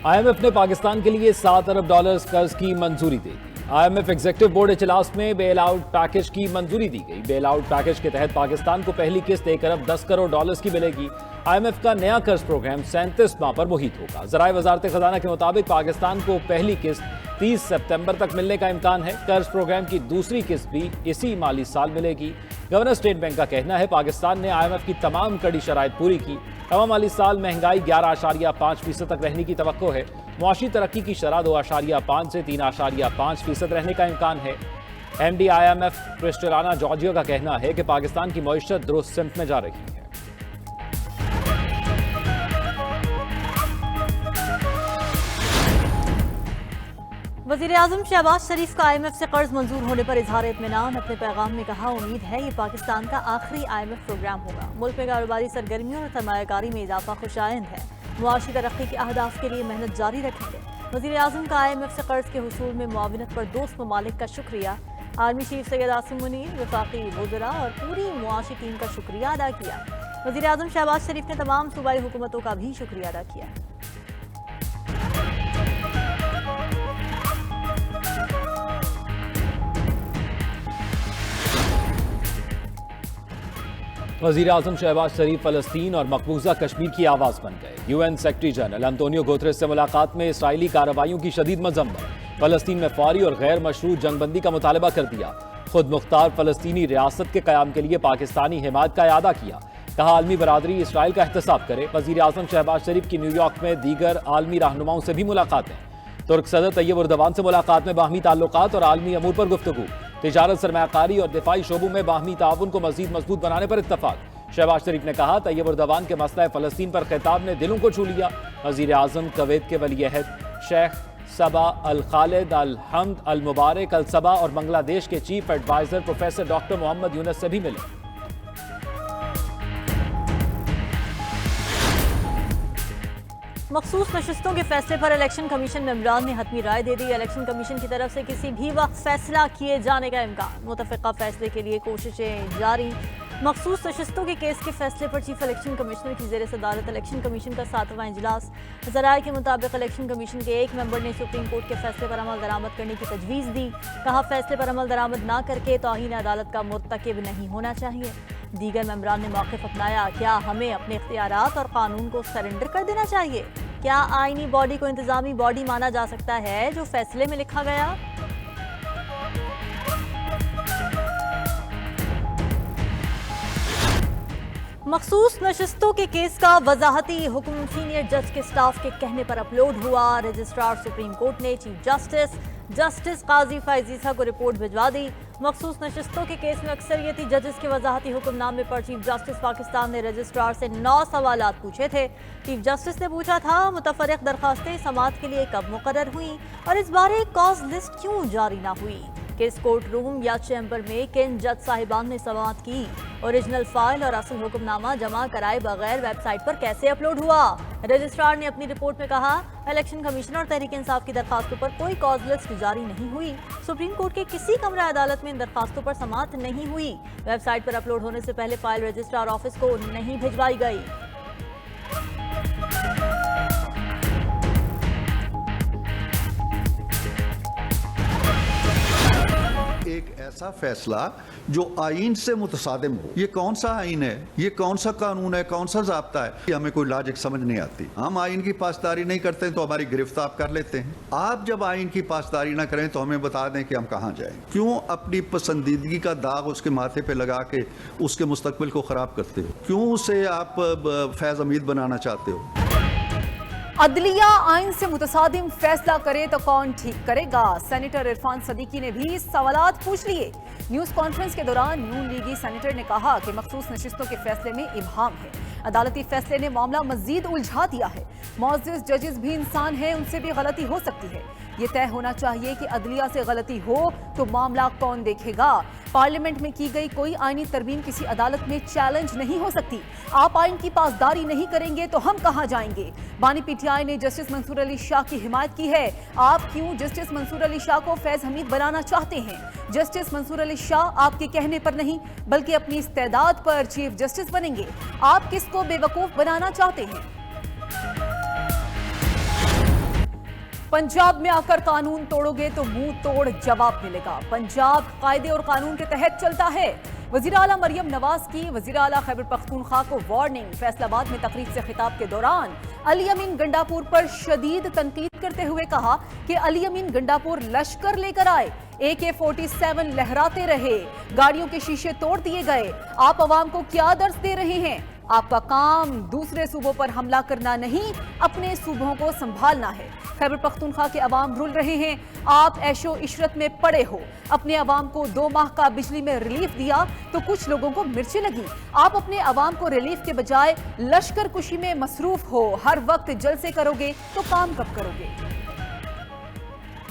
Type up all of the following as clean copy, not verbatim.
IMF نے پاکستان کے لیے $7 ارب قرض کی منظوری دے دی۔ IMF ایگزیکٹو بورڈ اجلاس میں بیل آؤٹ پیکج کی منظوری دی گئی۔ بیل آؤٹ پیکج کے تحت پاکستان کو پہلی قسط $1 ارب 10 کروڑ کی ملے گی۔ IMF کا نیا قرض پروگرام 37 ماہ پر محیط ہوگا۔ ذرائع وزارت خزانہ کے مطابق پاکستان کو پہلی قسط 30 ستمبر تک ملنے کا امکان ہے۔ قرض پروگرام کی دوسری قسط بھی اسی مالی سال ملے گی۔ گورنر اسٹیٹ بینک کا کہنا ہے پاکستان نے IMF کی تمام کڑی شرائط پوری کی۔ رواں مالی سال مہنگائی 11.5% تک رہنے کی توقع ہے۔ معاشی ترقی کی شرح 2.5 سے 3.5% رہنے کا امکان ہے۔ MD IMF کرسٹلانا جارجیو کا کہنا ہے کہ پاکستان کی معیشت درست سمت میں جا رہی ہے۔ وزیراعظم شہباز شریف کا IMF سے قرض منظور ہونے پر اظہار اطمینان۔ اپنے پیغام میں کہا امید ہے یہ پاکستان کا آخری IMF پروگرام ہوگا۔ ملک میں کاروباری سرگرمیوں اور سرمایہ کاری میں اضافہ خوش آئند ہے۔ معاشی ترقی کے اہداف کے لیے محنت جاری رکھیں گے۔ وزیراعظم کا IMF سے قرض کے حصول میں معاونت پر دوست ممالک کا شکریہ۔ آرمی چیف سید عاصم منیر، وفاقی وزراء اور پوری معاشی ٹیم کا شکریہ ادا کیا۔ وزیراعظم شہباز شریف نے تمام صوبائی حکومتوں کا بھی شکریہ ادا کیا۔ وزیراعظم شہباز شریف فلسطین اور مقبوضہ کشمیر کی آواز بن گئے۔ UN سیکرٹری جنرل انطونیو گوتریس سے ملاقات میں اسرائیلی کارروائیوں کی شدید مذمت۔ فلسطین میں فوری اور غیر مشروط جنگ بندی کا مطالبہ کر دیا۔ خود مختار فلسطینی ریاست کے قیام کے لیے پاکستانی حمایت کا اعادہ کیا۔ کہا عالمی برادری اسرائیل کا احتساب کرے۔ وزیراعظم شہباز شریف کی نیو یارک میں دیگر عالمی رہنماؤں سے بھی ملاقاتیں۔ ترک صدر طیب اردوان سے ملاقات میں باہمی تعلقات اور عالمی امور پر گفتگو۔ تجارت، سرمایہ کاری اور دفاعی شعبوں میں باہمی تعاون کو مزید مضبوط بنانے پر اتفاق۔ شہباز شریف نے کہا طیب اردوان کے مسئلہ فلسطین پر خطاب نے دلوں کو چھو لیا۔ وزیر اعظم کویت کے ولی عہد شیخ صبا الخالد الحمد المبارک الصبا اور بنگلہ دیش کے چیف ایڈوائزر پروفیسر ڈاکٹر محمد یونس سے بھی ملے۔ مخصوص نشستوں کے فیصلے پر الیکشن کمیشن ممبران نے حتمی رائے دے دی۔ الیکشن کمیشن کی طرف سے کسی بھی وقت فیصلہ کیے جانے کا امکان۔ متفقہ فیصلے کے لیے کوششیں جاری۔ مخصوص نشستوں کے کیس کے فیصلے پر چیف الیکشن کمشنر کی زیر صدارت الیکشن کمیشن کا 7واں اجلاس۔ ذرائع کے مطابق الیکشن کمیشن کے ایک ممبر نے سپریم کورٹ کے فیصلے پر عمل درآمد کرنے کی تجویز دی۔ کہا فیصلے پر عمل درآمد نہ کر کے توہین عدالت کا مرتکب نہیں ہونا چاہیے۔ دیگر ممبران نے موقف اپنایا، کیا ہمیں اپنے اختیارات اور قانون کو سرنڈر کر دینا چاہیے؟ کیا آئینی باڈی کو انتظامی باڈی مانا جا سکتا ہے جو فیصلے میں لکھا گیا؟ مخصوص نشستوں کے کیس کا وضاحتی حکم سینئر جج کے سٹاف کے کہنے پر اپلوڈ ہوا۔ رجسٹرار سپریم کورٹ نے چیف جسٹس قاضی فائز عیسیٰ کو رپورٹ بھجوا دی۔ مخصوص نشستوں کے کیس میں اکثریتی ججز کے وضاحتی حکم نامے پر چیف جسٹس پاکستان نے رجسٹرار سے 9 سوالات پوچھے تھے۔ چیف جسٹس نے پوچھا تھا متفرق درخواستیں سماعت کے لیے کب مقرر ہوئیں اور اس بارے کاز لسٹ کیوں جاری نہ ہوئی؟ کس کورٹ روم یا چیمبر میں کن جج صاحبان نے سماعت کی؟ اوریجنل فائل اور اصل حکم نامہ جمع کرائے بغیر ویب سائٹ پر کیسے اپلوڈ ہوا؟ رجسٹرار نے اپنی رپورٹ میں کہا الیکشن کمیشن اور تحریک انصاف کی درخواستوں پر کوئی کاز لسٹ جاری نہیں ہوئی۔ سپریم کورٹ کے کسی کمرہ عدالت میں ان درخواستوں پر سماعت نہیں ہوئی۔ ویب سائٹ پر اپلوڈ ہونے سے پہلے فائل رجسٹرار آفس کو نہیں بھجوائی گئی۔ ایک ایسا فیصلہ جو آئین سے متصادم ہو، یہ کون سا آئین ہے، یہ کون سا قانون ہے، کون سا ضابطہ ہے، یہ ہمیں کوئی لاجک سمجھ نہیں آتی۔ ہم آئین کی پاسداری نہیں کرتے تو ہماری گرفت آپ کر لیتے ہیں۔ آپ جب آئین کی پاسداری نہ کریں تو ہمیں بتا دیں کہ ہم کہاں جائیں۔ کیوں اپنی پسندیدگی کا داغ اس کے ماتھے پہ لگا کے اس کے مستقبل کو خراب کرتے ہو؟ کیوں اسے آپ فیض امید بنانا چاہتے ہو؟ عدلیہ آئین سے متصادم فیصلہ کرے تو کون ٹھیک کرے گا؟ سینیٹر عرفان صدیقی نے بھی سوالات پوچھ لیے۔ نیوز کانفرنس کے دوران نون لیگی سینیٹر نے کہا کہ مخصوص نشستوں کے فیصلے میں ابہام ہے۔ عدالتی فیصلے نے معاملہ مزید الجھا دیا ہے۔ معزز ججز بھی انسان ہیں، ان سے بھی غلطی ہو سکتی ہے۔ یہ طے ہونا چاہیے کہ عدلیہ سے غلطی ہو تو معاملہ کون دیکھے گا؟ پارلیمنٹ میں کی گئی کوئی آئینی ترمیم کسی عدالت میں چیلنج نہیں ہو سکتی۔ آپ آئین کی پاسداری نہیں کریں گے تو ہم کہاں جائیں گے؟ بانی پی ٹی آئی نے جسٹس منصور علی شاہ کی حمایت کی ہے۔ آپ کیوں جسٹس منصور علی شاہ کو فیض حمید بنانا چاہتے ہیں؟ جسٹس منصور علی شاہ آپ کے کہنے پر نہیں بلکہ اپنی استعداد پر چیف جسٹس بنیں گے۔ آپ کس کو بے وقوف بنانا چاہتے ہیں؟ पंजाब में आकर कानून तोड़ोगे तो मुंह तोड़ जवाब मिलेगा। पंजाब कायदे और कानून के तहत चलता है। वज़ीर आला मरियम नवाज की वज़ीर आला खैबर पख्तूनख्वा को वार्निंग। फैसलाबाद में तकरीर से खिताब के दौरान अली अमीन गंडापुर पर शदीद तनकीद करते हुए कहा कि अली अमीन गंडापुर लश्कर लेकर आए, AK-47 लहराते रहे, गाड़ियों के शीशे तोड़ दिए गए। आप अवाम को क्या दर्स दे रहे हैं? आपका काम दूसरे सूबों पर हमला करना नहीं, अपने सूबों को संभालना है। खैबर पख्तूनख्वा के अवाम रुल रहे हैं, आप ऐशो इशरत में पड़े हो। अपने अवाम को 2 माह का बिजली में रिलीफ दिया तो कुछ लोगों को मिर्ची लगी। आप अपने अवाम को रिलीफ के बजाय लश्कर कुशी में मसरूफ हो। हर वक्त जलसे करोगे तो काम कब करोगे?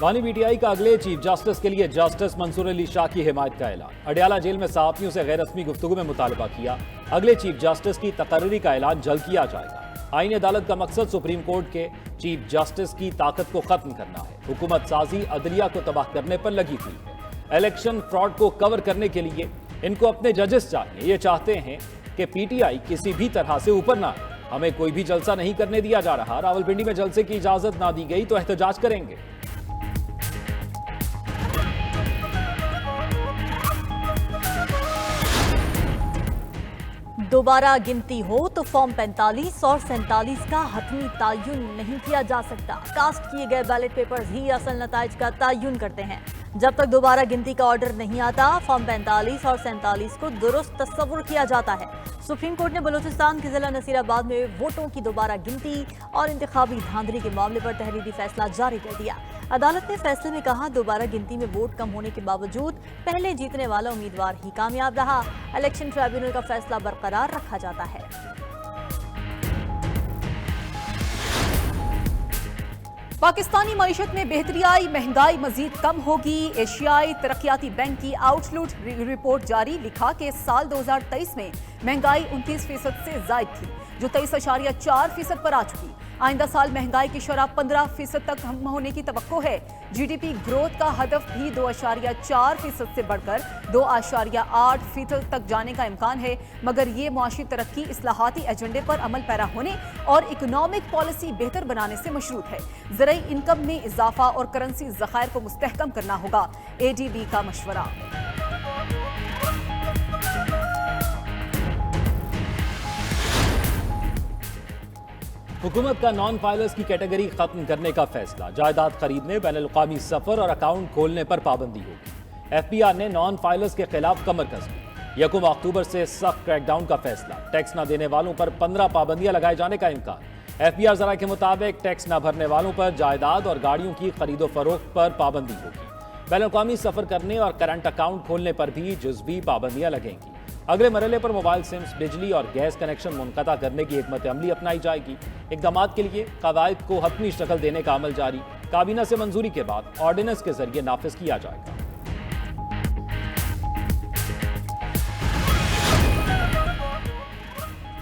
वानी PTI का अगले चीफ जस्टिस के लिए जस्टिस मंसूर अली शाह की हिमायत का ऐलान। अडयाला जेल में सहाफियों से गैर रस्मी गुफ्तगू में मुतालबा किया। अगले चीफ जस्टिस की तकर्री का ऐलान जल्द किया जाएगा। आईन अदालत का मकसद सुप्रीम कोर्ट के चीफ जस्टिस की ताकत को खत्म करना है। हुकूमत साजी अदलिया को तबाह करने पर लगी हुई है। इलेक्शन फ्रॉड को कवर करने के लिए इनको अपने जजेस चाहिए। ये चाहते हैं कि PTI किसी भी तरह से ऊपर ना आए। हमें कोई भी जलसा नहीं करने दिया जा रहा। रावलपिंडी में जलसे की इजाजत ना दी गई तो एहतजाज करेंगे। दोबारा गिनती हो तो फॉर्म 45 और 47 का हतमी तायुन नहीं किया जा सकता। कास्ट किए गए बैलेट पेपर्स ही असल नताइज का तायुन करते हैं। जब तक दोबारा गिनती का ऑर्डर नहीं आता, फॉर्म 45 और 47 को दुरुस्त तस्वुर किया जाता है। सुप्रीम कोर्ट ने बलूचिस्तान के जिला नसीराबाद में वोटों की दोबारा गिनती और इंतखाबी धांधली के मामले पर तहरीरी फैसला जारी कर दिया। अदालत ने फैसले में कहा, दोबारा गिनती में वोट कम होने के बावजूद पहले जीतने वाला उम्मीदवार ही कामयाब रहा। इलेक्शन ट्रिब्यूनल का फैसला बरकरार रखा जाता है। पाकिस्तानी मईशत में बेहतरी आई, महंगाई मजीद कम होगी। एशियाई तरक्याती बैंक की आउटलुक रिपोर्ट जारी। लिखा कि साल 2023 में महंगाई 29% से जायद थी, जो 23.4% पर आ चुकी। आइंदा साल महंगाई की शरह 15% तक कम होने की तवक्को है। GDP ग्रोथ का हदफ भी 2.4% से बढ़कर 2.8% तक जाने का इम्कान है, मगर ये मुआशी तरक्की इस्लाहाती एजेंडे पर अमल पैरा होने और इकोनॉमिक पॉलिसी बेहतर बनाने से मशरूत है। ज़राई इनकम में इजाफा और करेंसी ज़खायर को मुस्तहकम करना होगा। ADB का मशवरा। हुकूमत का नॉन फाइलर्स की कैटेगरी खत्म करने का फैसला। जायदाद खरीदने, बैनुल-अक़वामी सफर और अकाउंट खोलने पर पाबंदी होगी। FBR ने नॉन फाइलर्स के खिलाफ कमर कस दी। 1 अक्टूबर से सख्त क्रैकडाउन का फैसला। टैक्स न देने वालों पर 15 पाबंदियां लगाए जाने का इम्कान। FBR जरा के मुताबिक टैक्स न भरने वालों पर जायदाद और गाड़ियों की खरीदो फरोख्त पर पाबंदी होगी। बैनुल-अक़वामी सफर करने और करंट अकाउंट खोलने पर भी जुज़वी पाबंदियां लगेंगी। अगले मरहले पर मोबाइल सिम्स, बिजली और गैस कनेक्शन मुनक़ता करने की हिकमत अमली अपनाई जाएगी। इक़दामात के लिए क़वायद को हतमी शक्ल देने का अमल जारी। काबीना से मंजूरी के बाद ऑर्डिनेंस के जरिए नाफिज किया जाएगा।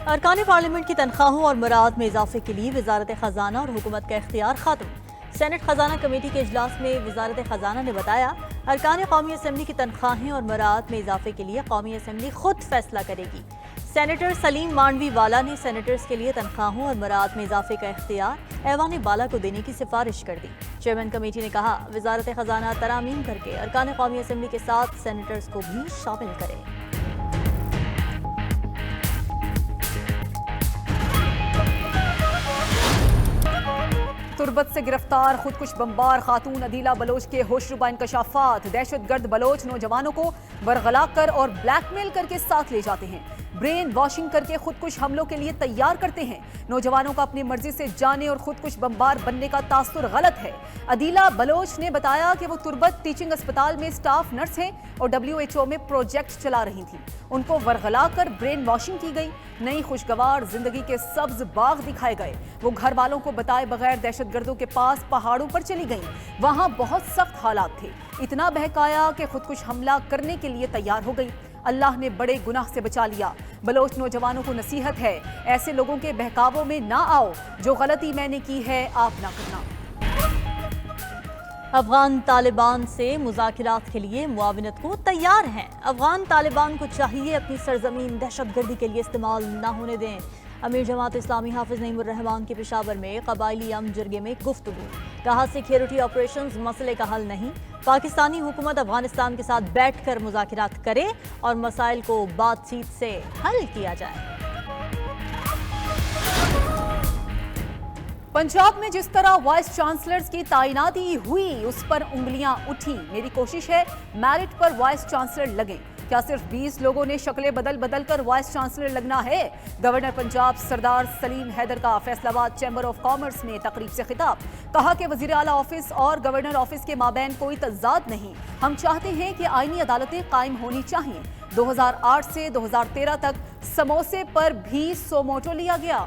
अरकान पार्लियामेंट की तनख्वाहों और मुराद में इजाफे के लिए वजारत खजाना और हुकूमत का इख्तियार खत्म। सेनेट खजाना कमेटी के इजलास में वजारत खजाना ने बताया, अरकान कौमी असम्बली की तनख्वाहें और मुराद में इजाफे के लिए कौमी असम्बली खुद फैसला करेगी। सेनेटर सलीम मांडवी वाला ने सेनेटर्स के लिए तनख्वाहों और मुराद में इजाफे का इख्तियार ऐवान बाला को देने की सिफारिश कर दी। चेयरमैन कमेटी ने कहा, वजारत खजाना तरामीम करके अरकान कौमी असम्बली के साथ सेनेटर्स को भी शामिल करे। तुर्बत से गिरफ्तार खुदकुश बमबार खातून अदीला बलोच के होशरुबा इंकशाफात। दहशतगर्द बलोच नौजवानों को बरगला कर और ब्लैकमेल करके साथ ले जाते हैं। ब्रेन वॉशिंग करके खुदकुश हमलों के लिए तैयार करते हैं। नौजवानों का अपनी मर्जी से जाने और खुदकुश बमबार बनने का तासुर गलत है। अदीला बलोच ने बताया कि वो तुर्बत टीचिंग अस्पताल में स्टाफ नर्स हैं और WHO में प्रोजेक्ट चला रही थी। उनको वरगला कर ब्रेन वॉशिंग की गई। नई खुशगवार जिंदगी के सब्ज बाग दिखाए गए। वो घर वालों को बताए बगैर दहशतगर्दों के पास पहाड़ों पर चली गईं। वहां बहुत सख्त हालात थे। इतना बहकाया कि खुदकुश हमला करने के लिए तैयार हो गई। अल्लाह ने बड़े गुनाह से बचा लिया। बलोच नौजवानों को नसीहत है, ऐसे लोगों के बहकावों में ना आओ। जो गलती मैंने की है आप ना करना। अफगान तालिबान से मुज़ाकिरात के लिए मुआविनत को तैयार हैं। अफगान तालिबान को चाहिए अपनी सरजमीन दहशतगर्दी के लिए इस्तेमाल न होने दें। अमीर जमात इस्लामी हाफिज नईमुर रहमान के पेशावर में कबायली अम जरगे में गुफ्तगू। कहा सिक्योरिटी ऑपरेशंस मसले का हल नहीं, पाकिस्तानी हुकूमत अफगानिस्तान के साथ बैठकर मुज़ाकरात करे और मसाइल को बातचीत से हल किया जाए। पंजाब में जिस तरह वाइस चांसलर्स की तैनाती हुई उस पर उंगलियां उठी। मेरी कोशिश है मेरिट पर वाइस चांसलर लगें। क्या सिर्फ 20 लोगों ने शक्लें बदल कर वाइस चांसलर लगना है? गवर्नर पंजाब सरदार सलीम हैदर का फैसलाबाद चैम्बर ऑफ कॉमर्स में तकरीब से खिताब। कहा कि वजीर आला ऑफिस और गवर्नर ऑफिस के माबैन कोई तजाद नहीं। हम चाहते हैं कि आईनी अदालतें कायम होनी चाहिए। 2008 से 2013 तक समोसे पर भी सोमोटो लिया गया।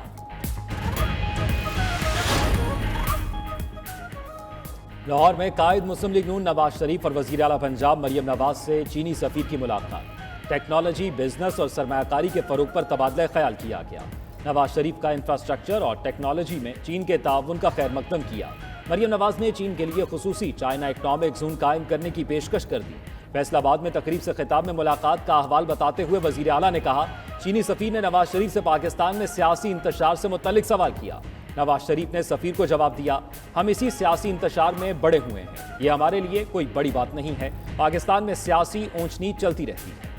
लाहौर में कायद मुस्लिम लीग नून नवाज शरीफ और वजीर आला पंजाब मरियम नवाज से चीनी सफीर की मुलाकात। टेक्नोलॉजी, बिजनेस और सरमायाकारी के फरोग पर तबादला ख्याल किया गया। नवाज शरीफ का इंफ्रास्ट्रक्चर और टेक्नोलॉजी में चीन के ताउन का खैर मकदम किया। मरियम नवाज ने चीन के लिए खुसूसी चाइना इकनॉमिक जोन कायम करने की पेशकश कर दी। फैसलाबाद में तकरीब से खिताब में मुलाकात का अहवाल बताते हुए वजीर आला ने कहा, चीनी सफीर ने नवाज शरीफ से पाकिस्तान में सियासी इंतशार से मुतल्लिक सवाल किया। नवाज शरीफ ने सफीर को जवाब दिया, हम इसी सियासी इंतशार में बड़े हुए हैं, ये हमारे लिए कोई बड़ी बात नहीं है। पाकिस्तान में सियासी ऊंच नीच चलती रहती है।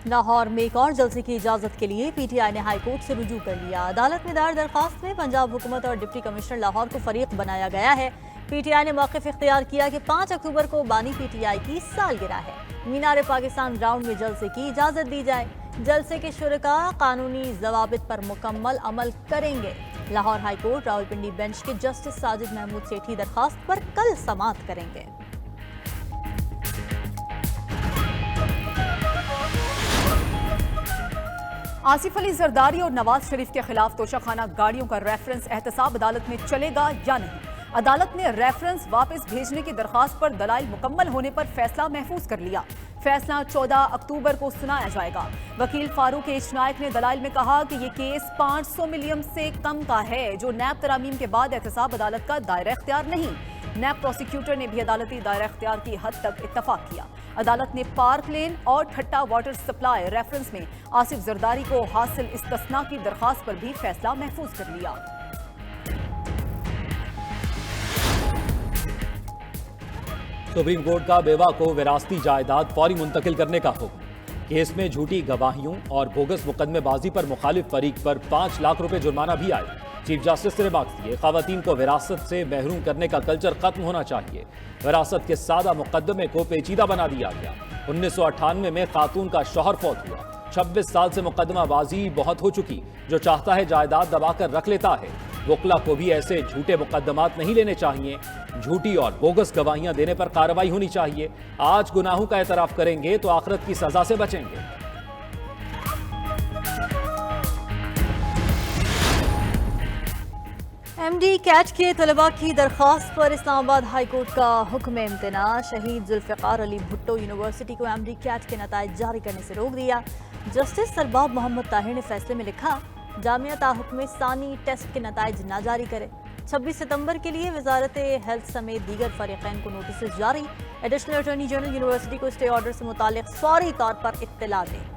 लाहौर में एक और जलसे की इजाजत के लिए पीटीआई ने हाई कोर्ट से रुजू कर लिया। अदालत में दायर दरखास्त में पंजाब हुकूमत और डिप्टी कमिश्नर लाहौर को फरीक बनाया गया है। पीटीआई ने मौक़िफ़ इख्तियार किया कि 5 अक्टूबर को बानी पीटीआई की सालगिरह है। मीनार पाकिस्तान ग्राउंड में जलसे की इजाजत दी जाए। जलसे के शुरका कानूनी ज़वाबित पर मुकम्मल अमल करेंगे। Lahore high court Rawalpindi bench के जस्टिस साजिद महमूद सेठी दरखास्त पर कल समाअत करेंगे। आसिफ अली जरदारी और नवाज शरीफ के खिलाफ तोशाखाना गाड़ियों का रेफरेंस एहतसाब अदालत में चलेगा या नहीं? अदालत ने रेफरेंस वापस भेजने की दरखास्त पर दलाइल मुकम्मल होने पर फैसला महफूज कर लिया। फैसला 14 अक्टूबर को सुनाया जाएगा। वकील फारूक एच नायक ने दलाइल में कहा कि ये केस 500 मिलियन से कम का है, जो नैब तरामीम के बाद एहतसाब अदालत का दायरा इख्तियार नहीं। नैब प्रोसिक्यूटर ने भी अदालती दायरा इख्तियार की हद तक इत्तफाक किया। अदालत ने पार्क लेन और ठट्टा वाटर सप्लाई रेफरेंस में आसिफ जरदारी को हासिल इस्तस्ना की दरखास्त पर भी फैसला महफूज कर लिया। सुप्रीम कोर्ट का बेवा को विरासती जायदाद फौरी मुंतकिल करने का हुक्म। केस में झूठी गवाहियों और बोगस मुकदमेबाजी पर मुखालिफ फरीक पर 5 लाख रुपए जुर्माना भी आए। चीफ जस्टिस ने रिमार्क्स दिए, खवातीन को विरासत से महरूम करने का कल्चर खत्म होना चाहिए। विरासत के सादा मुकदमे को पेचीदा बना दिया गया। 1998 में खातून का शौहर फौत हुआ। 26 साल से मुकदमाबाजी बहुत हो चुकी। जो चाहता है जायदाद दबाकर रख लेता है। वकला को भी ऐसे झूठे मुकदमात नहीं लेने चाहिए। झूठी और बोगस गवाहियां देने पर कार्रवाई होनी चाहिए। आज गुनाहों का एतराफ करेंगे तो आखिरत की सजा से बचेंगे। एमडी कैट के तलबा की दरख्वास्त पर इस्लामाबाद हाई कोर्ट का हुक्म इम्तना। शहीद जुल्फ़िकार अली भुट्टो यूनिवर्सिटी को एमडी कैट के नताइज जारी करने से रोक दिया। जस्टिस सरबाब मोहम्मद ताहिर ने फैसले में लिखा, जामिया ताहुक्म सानी टेस्ट के नताइज ना जारी करे। 26 सितंबर के लिए वजारत हेल्थ समेत दीगर फरीक़ैन को नोटिस जारी। एडिशनल अटॉर्नी जनरल यूनिवर्सिटी को स्टे ऑर्डर से मुतालिक फौरी तौर पर इत्तला दें।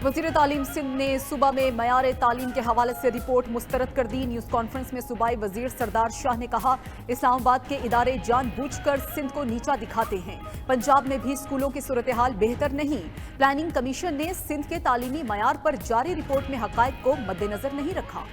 वज़ीर तालीम सिंध ने सूबा में मयार तालीम के हवाले से रिपोर्ट मुस्तरद कर दी। न्यूज़ कॉन्फ्रेंस में सूबाई वज़ीर सरदार शाह ने कहा, इस्लामाबाद के इदारे जानबूझकर सिंध को नीचा दिखाते हैं। पंजाब में भी स्कूलों की सूरत हाल बेहतर नहीं। प्लानिंग कमीशन ने सिंध के तालीमी मयार पर जारी रिपोर्ट में हक़ाइक़ को मद्देनजर नहीं रखा।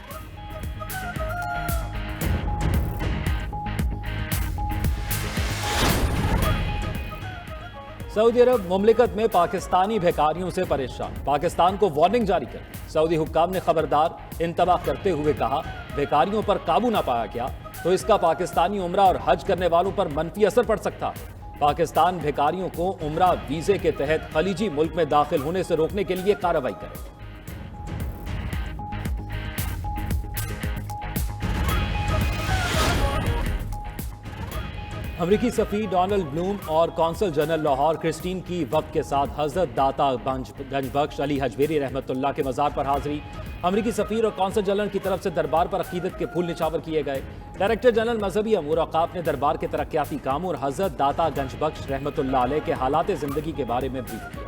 सऊदी अरब मुमलिकत में पाकिस्तानी भिखारियों से परेशान। पाकिस्तान को वार्निंग जारी कर सऊदी हुक्काम ने खबरदार इंतबाह करते हुए कहा, भिखारियों पर काबू ना पाया गया तो इसका पाकिस्तानी उम्रा और हज करने वालों पर मनफी असर पड़ सकता है। पाकिस्तान भिखारियों को उम्रा वीजे के तहत खलीजी मुल्क में दाखिल होने से रोकने के लिए कार्रवाई करे। अमरीकी सफ़ीर डोनाल्ड ब्लूम और कौंसल जनरल लाहौर क्रिस्टीन की वक्त के साथ हजरत दाता गंजबख्श अली हजवेरी रहमतुल्लाह के मज़ार पर हाजिरी। अमरीकी सफ़ीर और कौंसल जनरल की तरफ से दरबार पर अकीदत के फूल निछावर किए गए। डायरेक्टर जनरल मजहबी अमूर औक़ाफ़ ने दरबार के तरक्याती कामों और हजरत दाता गंजबख्श रहमतुल्लाह अलैह के हालात ज़िंदगी के बारे में ब्रीफ किया।